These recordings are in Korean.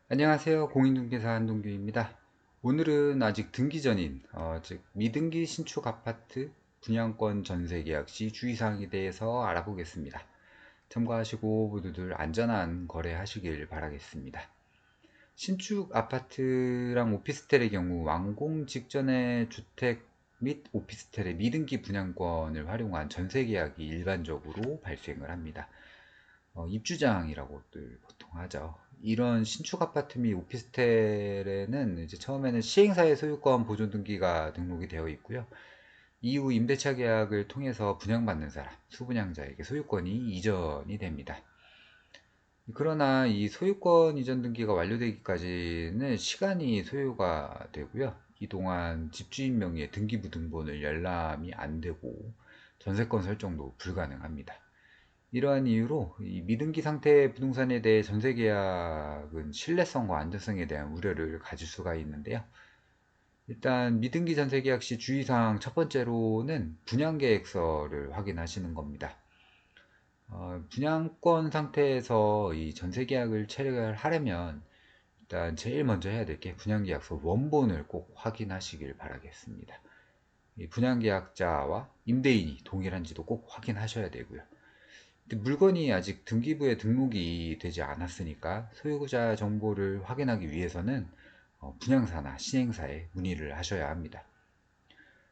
안녕하세요. 공인중개사 한동규입니다. 오늘은 아직 등기 전인, 즉 미등기 신축 아파트 분양권 전세 계약 시 주의사항에 대해서 알아보겠습니다. 참고하시고 모두들 안전한 거래하시길 바라겠습니다. 신축 아파트랑 오피스텔의 경우 완공 직전에 주택 및 오피스텔의 미등기 분양권을 활용한 전세 계약이 일반적으로 발생을 합니다. 입주장이라고들 보통 하죠. 이런 신축 아파트 및 오피스텔에는 이제 처음에는 시행사의 소유권 보존 등기가 등록이 되어 있고요. 이후 임대차 계약을 통해서 분양받는 사람, 수분양자에게 소유권이 이전이 됩니다. 그러나 이 소유권 이전 등기가 완료되기까지는 시간이 소요가 되고요. 이동안 집주인 명의의 등기부등본을 열람이 안 되고 전세권 설정도 불가능합니다. 이러한 이유로 이 미등기 상태의 부동산에 대해 전세 계약은 신뢰성과 안전성에 대한 우려를 가질 수가 있는데요. 일단 미등기 전세 계약 시 주의사항 첫 번째로는 분양 계획서를 확인하시는 겁니다. 분양권 상태에서 이 전세 계약을 체결하려면 일단 제일 먼저 해야 될 게 분양계약서 원본을 꼭 확인하시길 바라겠습니다. 이 분양계약자와 임대인이 동일한지도 꼭 확인하셔야 되고요. 물건이 아직 등기부에 등록이 되지 않았으니까 소유자 정보를 확인하기 위해서는 분양사나 시행사에 문의를 하셔야 합니다.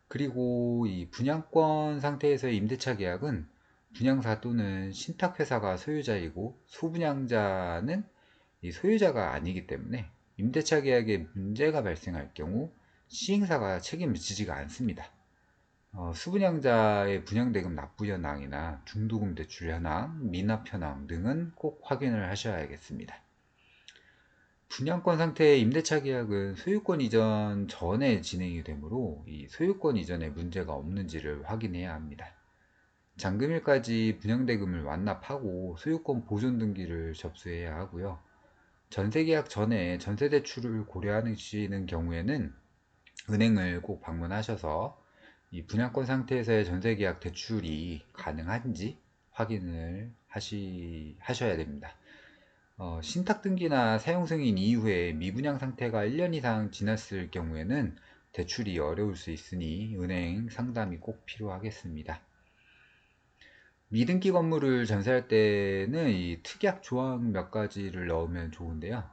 그리고 이 분양권 상태에서의 임대차 계약은 분양사 또는 신탁회사가 소유자이고 소분양자는 이 소유자가 아니기 때문에 임대차 계약에 문제가 발생할 경우 시행사가 책임을 지지가 않습니다. 수분양자의 분양대금 납부 현황이나 중도금 대출 현황, 미납 현황 등은 꼭 확인을 하셔야겠습니다. 분양권 상태의 임대차 계약은 소유권 이전 전에 진행이 되므로 이 소유권 이전에 문제가 없는지를 확인해야 합니다. 잔금일까지 분양대금을 완납하고 소유권 보존 등기를 접수해야 하고요. 전세계약 전에 전세대출을 고려하시는 경우에는 은행을 꼭 방문하셔서 이 분양권 상태에서의 전세계약 대출이 가능한지 확인을 하셔야 됩니다. 신탁 등기나 사용 승인 이후에 미분양 상태가 1년 이상 지났을 경우에는 대출이 어려울 수 있으니 은행 상담이 꼭 필요하겠습니다. 미등기 건물을 전세할 때는 이 특약 조항 몇 가지를 넣으면 좋은데요.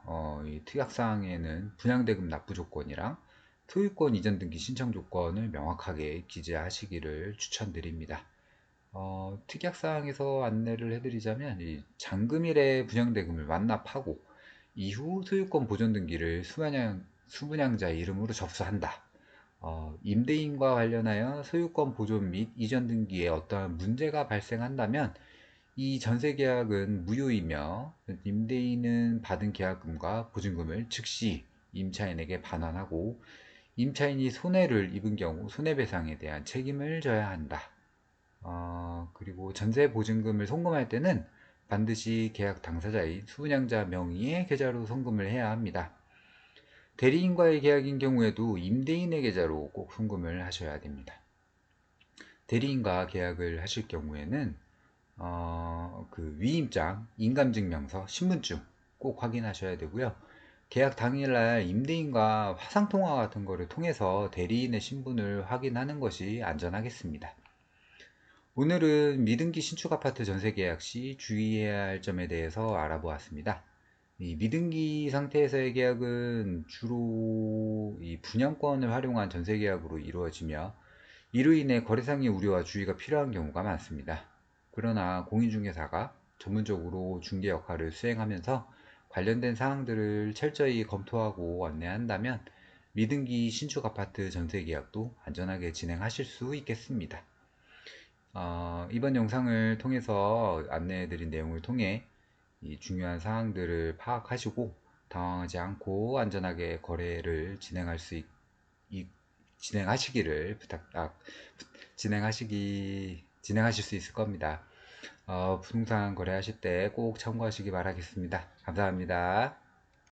이 특약 사항에는 분양대금 납부 조건이랑 소유권 이전 등기 신청 조건을 명확하게 기재하시기를 추천드립니다. 특약사항에서 안내를 해드리자면 이 잔금일에 분양대금을 완납하고 이후 소유권 보존 등기를 수분양자 이름으로 접수한다. 임대인과 관련하여 소유권 보존 및 이전 등기에 어떠한 문제가 발생한다면 이 전세 계약은 무효이며 임대인은 받은 계약금과 보증금을 즉시 임차인에게 반환하고 임차인이 손해를 입은 경우 손해배상에 대한 책임을 져야 한다. 그리고 전세 보증금을 송금할 때는 반드시 계약 당사자인 수분양자 명의의 계좌로 송금을 해야 합니다. 대리인과의 계약인 경우에도 임대인의 계좌로 꼭 송금을 하셔야 됩니다. 대리인과 계약을 하실 경우에는 그 위임장, 인감증명서, 신분증 꼭 확인하셔야 되고요. 계약 당일날 임대인과 화상통화 같은 거를 통해서 대리인의 신분을 확인하는 것이 안전하겠습니다. 오늘은 미등기 신축 아파트 전세 계약 시 주의해야 할 점에 대해서 알아보았습니다. 이 미등기 상태에서의 계약은 주로 이 분양권을 활용한 전세 계약으로 이루어지며 이로 인해 거래상의 우려와 주의가 필요한 경우가 많습니다. 그러나 공인중개사가 전문적으로 중개 역할을 수행하면서 관련된 사항들을 철저히 검토하고 안내한다면 미등기 신축 아파트 전세 계약도 안전하게 진행하실 수 있겠습니다. 이번 영상을 통해서 안내해드린 내용을 통해 이 중요한 사항들을 파악하시고 당황하지 않고 안전하게 거래를 진행하시기를 진행하실 수 있을 겁니다. 부동산 거래하실 때 꼭 참고하시기 바라겠습니다. 감사합니다.